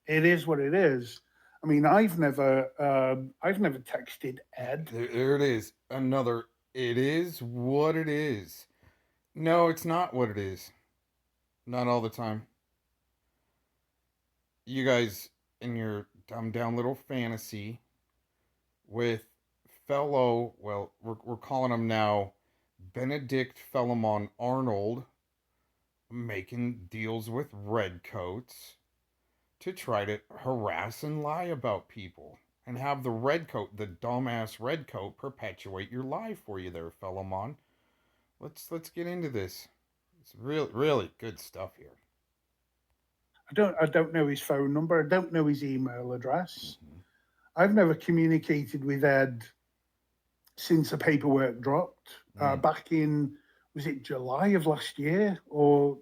it is what it is. I mean, I've never texted Ed. There it is. Another. It is what it is. No, it's not what it is. Not all the time. You guys in your dumbed down little fantasy with we're calling him now Benedict Fellowmon Arnold, making deals with redcoats to try to harass and lie about people and have the redcoat, the dumbass redcoat, perpetuate your lie for you there, Fellowmon. Let's get into this. It's really good stuff here. I don't know his phone number. I don't know his email address. Mm-hmm. I've never communicated with Ed since the paperwork dropped Mm. back in, was it July of last year, or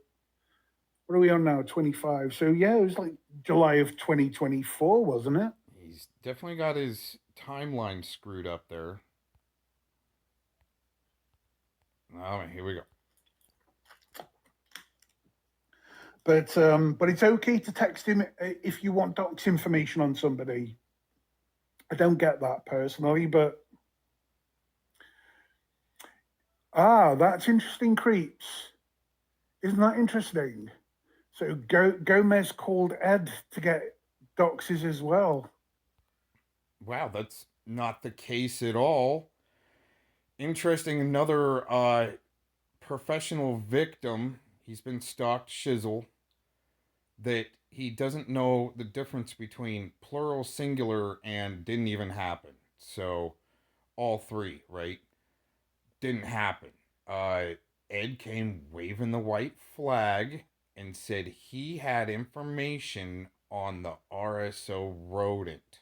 what are we on now? 25. So yeah, it was like July of 2024, wasn't it? He's definitely got his timeline screwed up there. Oh, here we go. But it's okay to text him if you want docs information on somebody. I don't get that personally, but that's interesting, creeps. Isn't that interesting? So Gomez called Ed to get doxes as well. Wow, that's not the case at all. Interesting, another professional victim. He's been stalked, shizzle, that he doesn't know the difference between plural, singular, and didn't even happen. So, all three, right? Didn't happen. Uh, Ed came waving the white flag and said he had information on the RSO rodent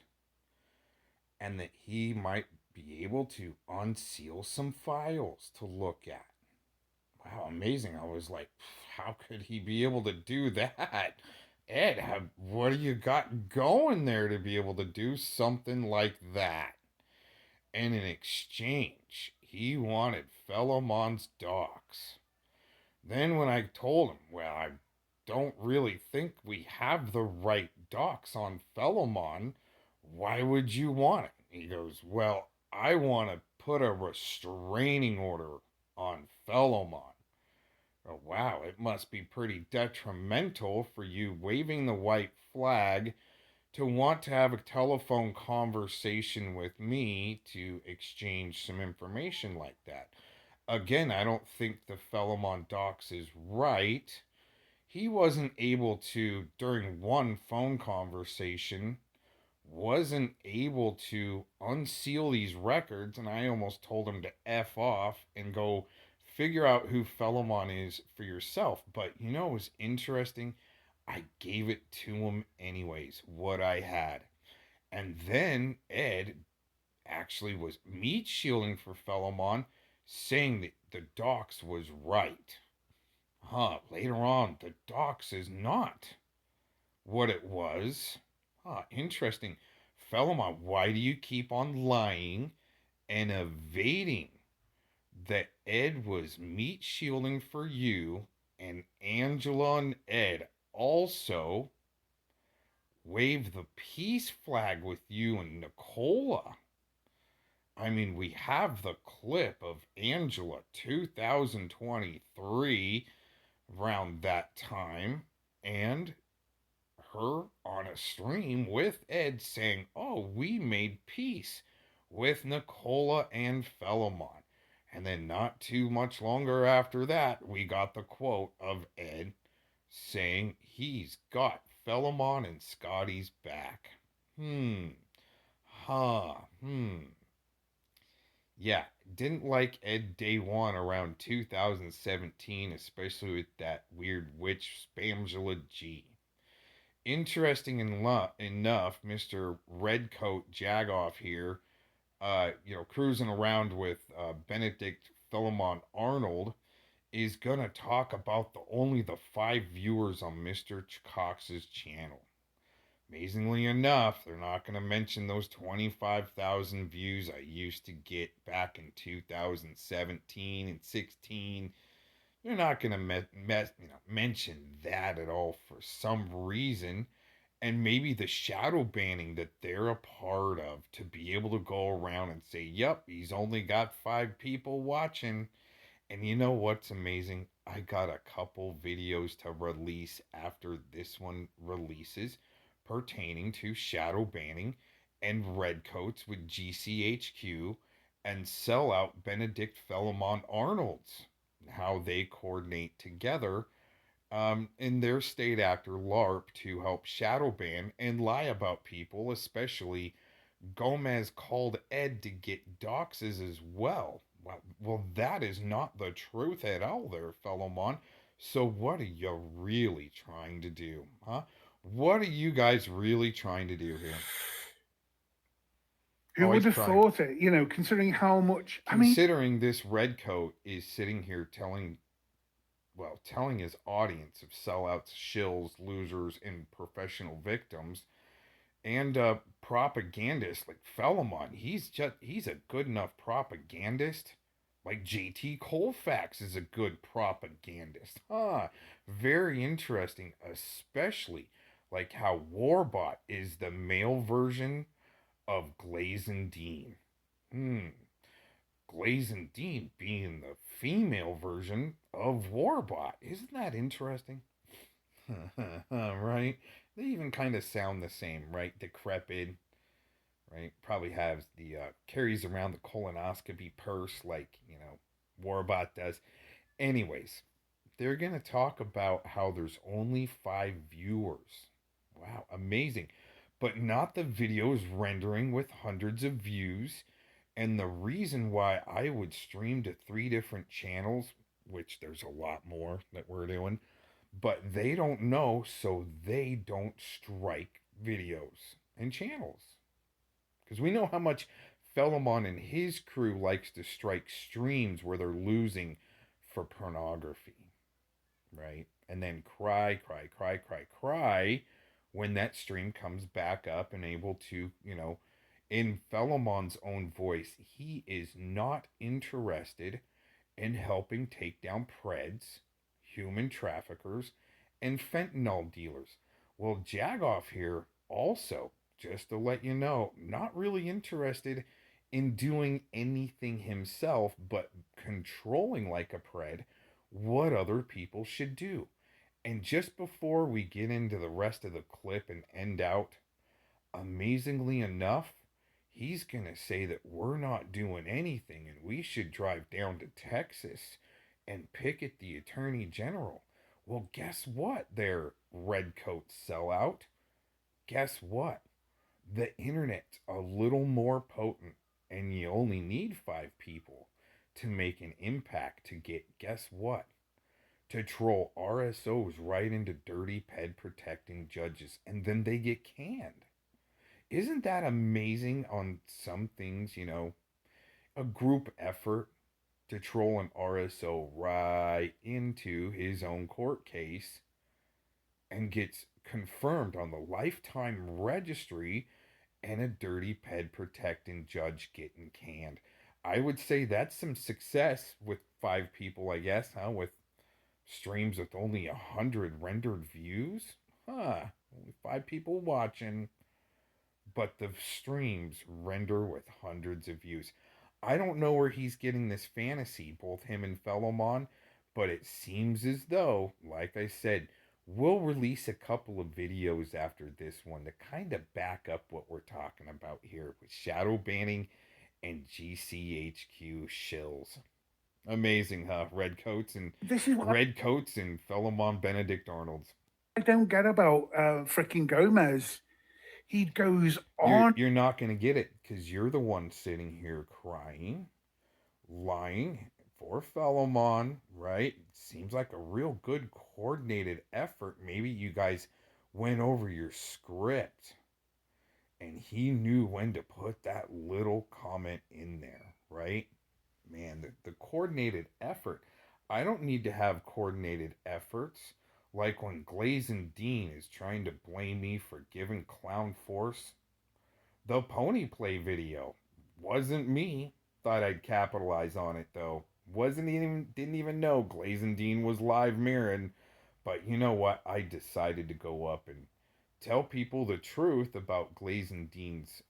and that he might be able to unseal some files to look at. Wow, amazing. I was like, how could he be able to do that? Ed, what do you got going there to be able to do something like that? And in exchange, he wanted Philemon's docs. Then when I told him, well, I don't really think we have the right docs on Philemon, why would you want it? He goes, well, I want to put a restraining order on Philemon. Oh, wow, it must be pretty detrimental for you waving the white flag to want to have a telephone conversation with me to exchange some information like that. Again, I don't think the Philemon Docs is right. He wasn't able to, during one phone conversation, wasn't able to unseal these records, and I almost told him to F off and go figure out who Philemon is for yourself. But you know, it was interesting. I gave it to him anyways, what I had. And then Ed actually was meat shielding for Philemon, saying that the docs was right. Later on, the docs is not what it was. Interesting. Philemon, why do you keep on lying and evading that Ed was meat shielding for you and Angela and Ed also waved the peace flag with you and Nicola? I mean, we have the clip of Angela 2023 around that time and her on a stream with Ed saying, oh, we made peace with Nicola and Philemon. And then not too much longer after that, we got the quote of Ed saying he's got Philemon and Scotty's back. Hmm. Huh. Hmm. Yeah, didn't like Ed day one around 2017, especially with that weird witch Spamgula G. Interesting enough, Mr. Redcoat Jackhoff here, cruising around with Benedict Fellowmon Arnold, is gonna talk about only the 5 viewers on Mr. Cox's channel. Amazingly enough, they're not going to mention those 25,000 views I used to get back in 2017 and 16. They're not going to mention that at all for some reason. and maybe the shadow banning that they're a part of, to be able to go around and say, yep, he's only got 5 people watching. And you know what's amazing? I got a couple videos to release after this one releases pertaining to shadow banning and redcoats with GCHQ and sellout Benedict Fellowmon Arnold's, how they coordinate together in their state actor LARP to help shadow ban and lie about people, especially Gomez called Ed to get DOX'S as well. Well, that is not the truth at all there, Fellowmon. So what are you really trying to do, huh? What are you guys really trying to do here? Who Oh, would he's have crying. thought it? Considering how much. I mean, Considering this redcoat is sitting here telling his audience of sellouts, shills, losers, and professional victims, and propagandists like Fellowmon. He's a good enough propagandist. Like JT Colfax is a good propagandist. Very interesting, especially like how Warbot is the male version of Glazen Dean. Hmm. Glazen Dean being the female version of Warbot. Isn't that interesting? Right? They even kind of sound the same, right? Decrepit, right? Probably has the carries around the colonoscopy purse like Warbot does. Anyways, they're gonna talk about how there's only 5 viewers. Wow, amazing! But not the videos rendering with hundreds of views. And the reason why I would stream to 3 different channels, which there's a lot more that we're doing, but they don't know, so they don't strike videos and channels. Because we know how much Fellowmon and his crew likes to strike streams where they're losing for pornography, right? And then cry, cry, cry, cry, cry when that stream comes back up and able to, in Philemon's own voice, he is not interested in helping take down Preds, human traffickers, and fentanyl dealers. Well, Jackhoff here also, just to let you know, not really interested in doing anything himself, but controlling like a Pred what other people should do. And just before we get into the rest of the clip and end out, amazingly enough, he's going to say that we're not doing anything and we should drive down to Texas and picket the attorney general. Well, guess what, there, redcoat sellout? Guess what? The internet's a little more potent, and you only need 5 people to make an impact to get, guess what? To troll RSOs right into dirty ped protecting judges, and then they get canned. Isn't that amazing on some things, a group effort to troll an RSO right into his own court case and gets confirmed on the lifetime registry and a dirty ped protecting judge getting canned. I would say that's some success with 5 people, I guess, huh? With streams with only 100 rendered views? Only 5 people watching, but the streams render with hundreds of views. I don't know where he's getting this fantasy, both him and Fellowmon, but it seems as though, like I said, we'll release a couple of videos after this one to kind of back up what we're talking about here with shadow banning and GCHQ shills. Amazing, huh? this is what Redcoats and Fellowmon Benedict Arnold's. I don't get about freaking Gomez. He goes You're on. you're not gonna get it because you're the one sitting here crying, lying for Fellowmon, right? Seems like a real good coordinated effort. Maybe you guys went over your script and he knew when to put that little comment in there, right? Man, the coordinated effort. I don't need to have coordinated efforts like when Glazen Dean is trying to blame me for giving Clown Force the pony play video. Wasn't me. Thought I'd capitalize on it though. Didn't even know Glazendine was live mirroring. But you know what? I decided to go up and tell people the truth about Glazen Dean's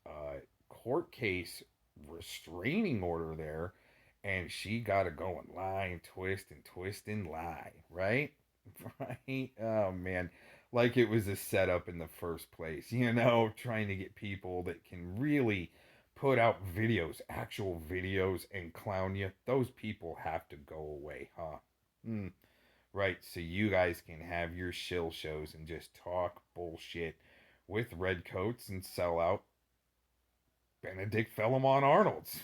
court case restraining order there, and she got to go and lie and twist and lie, right? Right? Oh man, like it was a setup in the first place, trying to get people that can really put out videos, actual videos, and clown you. Those people have to go away, huh? Hmm. Right, so you guys can have your shill shows and just talk bullshit with redcoats and sell out Benedict Fellowmon Arnolds.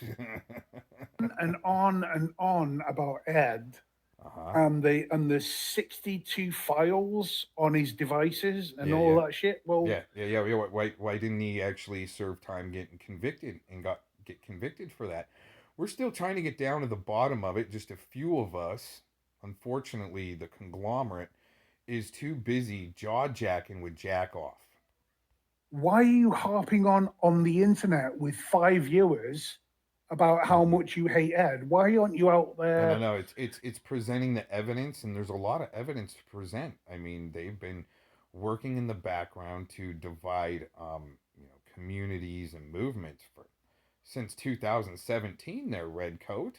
And on about Ed Uh-huh. and the 62 files on his devices and Yeah, all yeah. that shit. Well, Yeah. Why didn't he actually serve time getting convicted and get convicted for that? We're still trying to get down to the bottom of it. Just a few of us. Unfortunately, the conglomerate is too busy jaw jacking with Jackhoff. why are you harping on the internet with 5 viewers about how Mm-hmm. much you hate Ed? Why aren't you out there? No. It's presenting the evidence, and there's a lot of evidence to present. I mean, they've been working in the background to divide, communities and movements for since 2017. Their redcoat.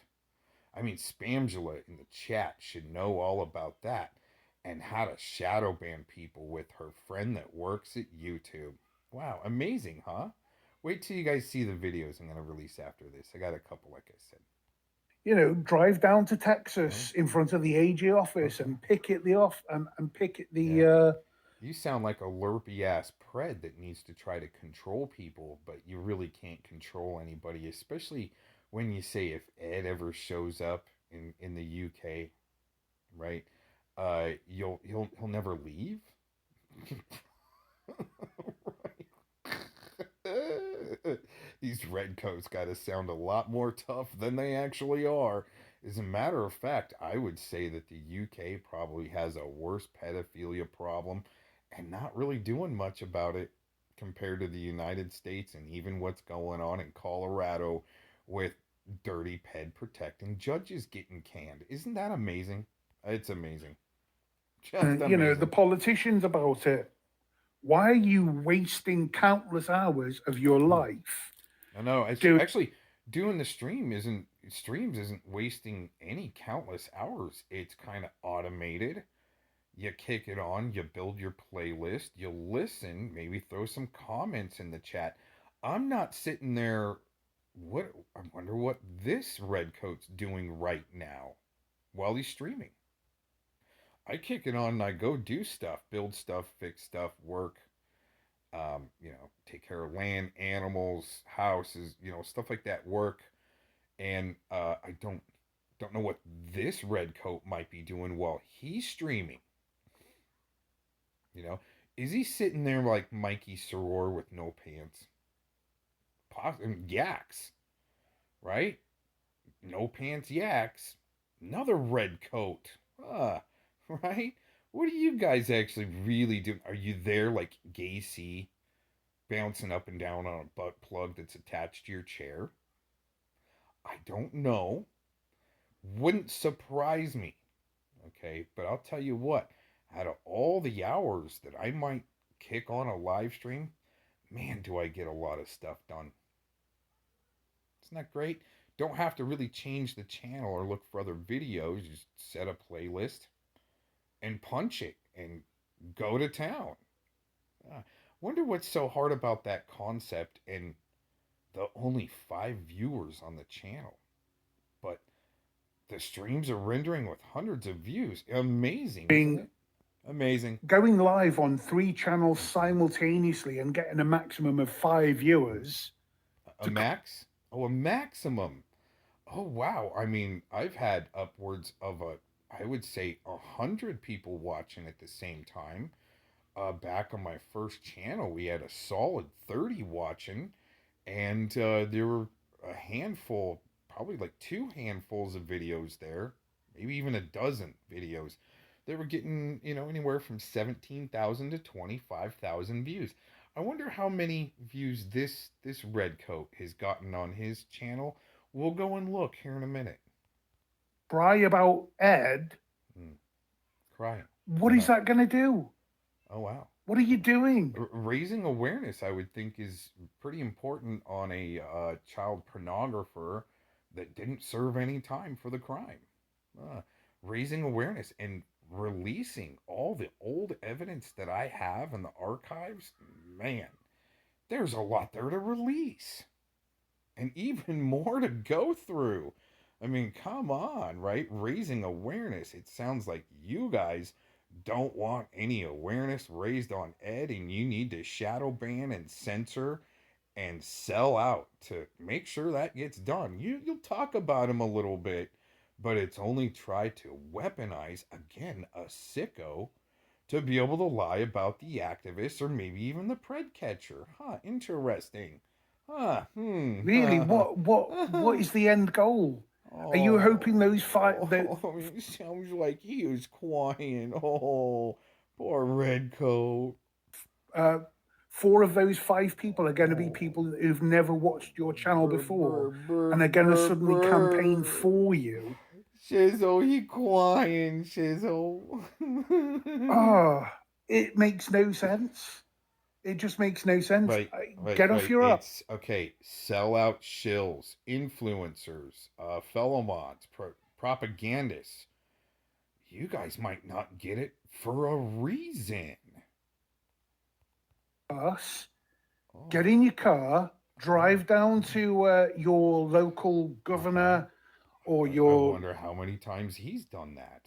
I mean, Spamula in the chat should know all about that, and how to shadow ban people with her friend that works at YouTube. Wow, amazing, huh? Wait till you guys see the videos I'm gonna release after this. I got a couple, like I said. Drive down to Okay. Texas in front of the AG office Okay. and picket the off and picket Yeah. the. You sound like a lurpy ass pred that needs to try to control people, but you really can't control anybody, especially when you say if Ed ever shows up in the UK, right? He'll never leave. These redcoats got to sound a lot more tough than they actually are. As a matter of fact, I would say that the UK probably has a worse pedophilia problem and not really doing much about it compared to the United States and even what's going on in Colorado with dirty ped protecting judges getting canned. Isn't that amazing? It's amazing. Just The amazing. politicians about it. Why are you wasting countless hours of your life? I know. It's Do actually doing the streams isn't wasting any countless hours. It's kind of automated. You kick it on, you build your playlist, you listen, maybe throw some comments in the chat. I'm not sitting there. What I wonder what this redcoat's doing right now while he's streaming. I kick it on and I go do stuff, build stuff, fix stuff, work, take care of land, animals, houses, stuff like that, work. And I don't know what this redcoat might be doing while he's streaming. You know, is he sitting there like Mikey Soror with no pants? Yaks, right? No pants yaks. Another redcoat. Right? What are you guys actually really doing? Are you there like Gacy bouncing up and down on a butt plug that's attached to your chair? I don't know. Wouldn't surprise me. Okay, but I'll tell you what, out of all the hours that I might kick on a live stream, man, do I get a lot of stuff done. Isn't that great? Don't have to really change the channel or look for other videos. Just set a playlist and punch it and go to town. Wonder what's so hard about that concept and the only 5 viewers on the channel. But the streams are rendering with hundreds of views. Amazing, isn't being it? Amazing. going live on 3 channels Mm-hmm. simultaneously and getting a maximum of 5 viewers A to max? Oh, a maximum. Oh wow. I mean, I've had upwards of I would say 100 people watching at the same time. Back on my first channel, we had a solid 30 watching, and there were a handful, probably like two handfuls of videos there, maybe even a dozen videos. They were getting, anywhere from 17,000 to 25,000 views. I wonder how many views this redcoat has gotten on his channel. We'll go and look here in a minute. cry about Ed. Hmm. Crying. What I is know. that going to do? Oh wow. What are you doing? Raising awareness, I would think, is pretty important on a child pornographer that didn't serve any time for the crime. Uh, Raising awareness and releasing all the old evidence that I have in the archives, man, there's a lot there to release and even more to go through. I mean, come on, right? Raising awareness. It sounds like you guys don't want any awareness raised on Ed, and you need to shadow ban and censor and sell out to make sure that gets done. You'll talk about him a little bit, but it's only try to weaponize again a sicko to be able to lie about the activists or maybe even the pred catcher. Huh, interesting. Huh, Really? What is the end goal? Are you hoping those five that it sounds like he is crying. Oh, poor Redcoat. uh, four of those five people are going to be people who've never watched your channel Brr, before, brr, brr, and they're going to brr, suddenly campaign brr. for you? Shizzle, he crying, Shizzle. Ah, it makes no sense. It just makes no sense. Right, right, Get off right. your up. It's okay. Sell out shills, influencers, Fellowmons, propagandists. You guys might not get it for a reason. Us. Oh, Get in your car, drive down to your local governor or I wonder how many times he's done that.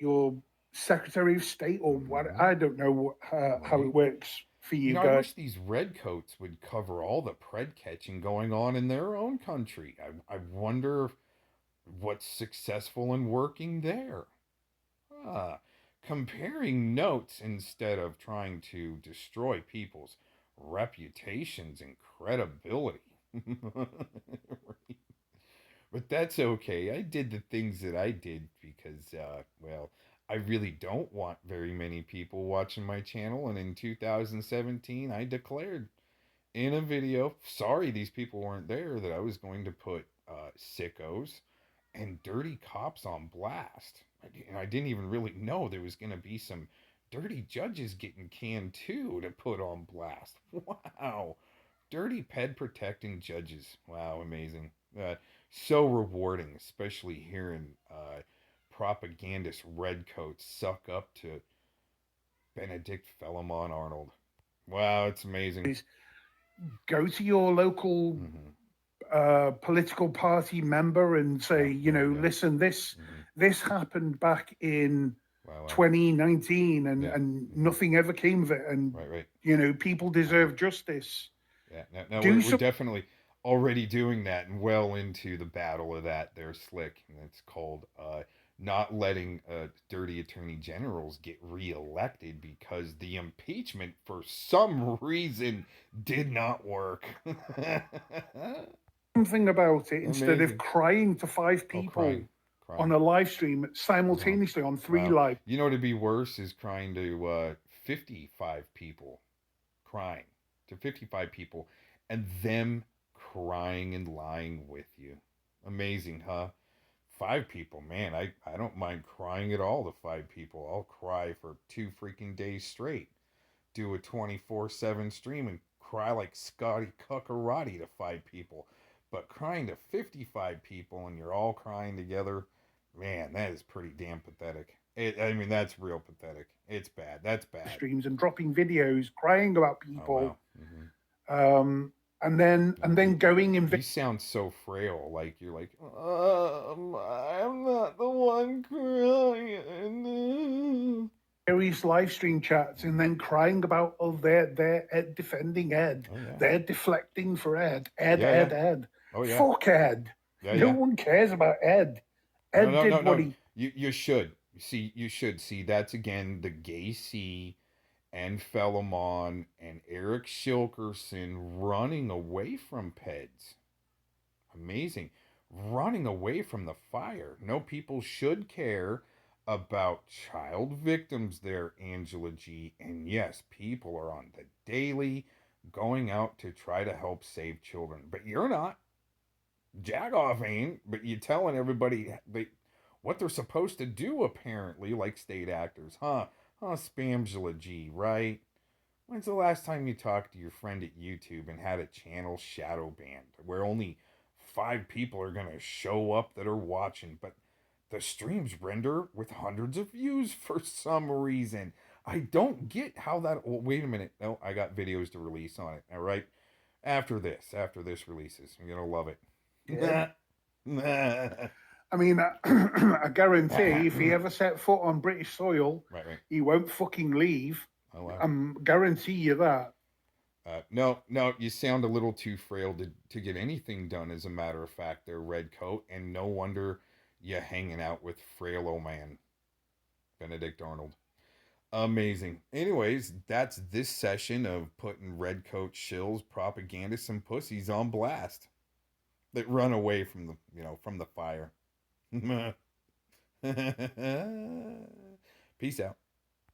your Secretary of State or what. Mm-hmm. I don't know how Right? it works for You you know, I guys. wish these redcoats would cover all the pred catching going on in their own country. I wonder what's successful and working there. Ah, comparing notes instead of trying to destroy people's reputations and credibility. Right? But that's okay. I did the things that I did because, well, I really don't want very many people watching my channel. And in 2017, I declared in a video, sorry these people weren't there, that I was going to put sickos and dirty cops on blast. And I didn't even really know there was going to be some dirty judges getting canned too to put on blast. Wow. Dirty ped protecting judges. Wow, amazing. So rewarding, especially hearing propagandist redcoats suck up to Benedict Fellowmon Arnold. Wow, it's amazing. Go to your local Mm-hmm. political party member and say, Yeah. listen, Mm-hmm. this happened back in Wow. 2019 and, Yeah. and Mm-hmm. nothing ever came of it. And, Right. people Uh-huh. deserve justice. Yeah. Now Do we're some definitely already doing that and well into the battle of that. They're slick, and it's called not letting dirty attorney generals get reelected because the impeachment for some reason did not work. something about it instead of Amazing. crying to five Oh, people crying. on a live stream Uh-huh. simultaneously on three Wow. live. You know what'd be worse is crying to 55 people, crying to 55 people, and them crying and lying with you. Amazing, huh? Five people, man, I don't mind crying at all to five people. I'll cry for 2 freaking days straight. Do a 24/7 stream and cry like Scotty Cuckarati to five people. But crying to 55 people and you're all crying together, man, that is pretty damn pathetic. I mean, that's real pathetic. It's bad. That's bad. Streams and dropping videos crying about Oh, wow. people, Mm-hmm. and then going and You sound so frail. Like you're like, I'm not the one crying. various live stream chats and then crying about, they're Ed defending Ed, Oh yeah. they're deflecting for Ed, Yeah. Ed. Oh yeah. Fuck Ed. No Yeah. one cares about Ed. No, Ed no, no, did what no. he You should see. You should see. That's again the Gay C and Felomon and Eric Shilkerson running away from Peds. Amazing. Running away from the fire. No, people should care about child victims there, Angela G. And yes, people are on the daily going out to try to help save children. But you're not. Jackhoff ain't. But you're telling everybody what they're supposed to do, apparently, like state actors. Huh? Spamgela G, right? When's the last time you talked to your friend at YouTube and had a channel shadow banned where only 5 people are going to show up that are watching, but the streams render with hundreds of views for some reason? I don't get how that. Oh, wait a minute. No, I got videos to release on it. All right. After this releases, you're going to love Yeah. it. I mean, I guarantee if he ever set foot on British soil, Right. he won't fucking leave. Oh, wow. Guarantee you that. No, you sound a little too frail to get anything done, as a matter of fact, there, Redcoat, and no wonder you hanging out with frail old man, Benedict Arnold. Amazing. Anyways, that's this session of putting Redcoat shills, propagandists, and pussies on blast that run away from from the fire. Peace out.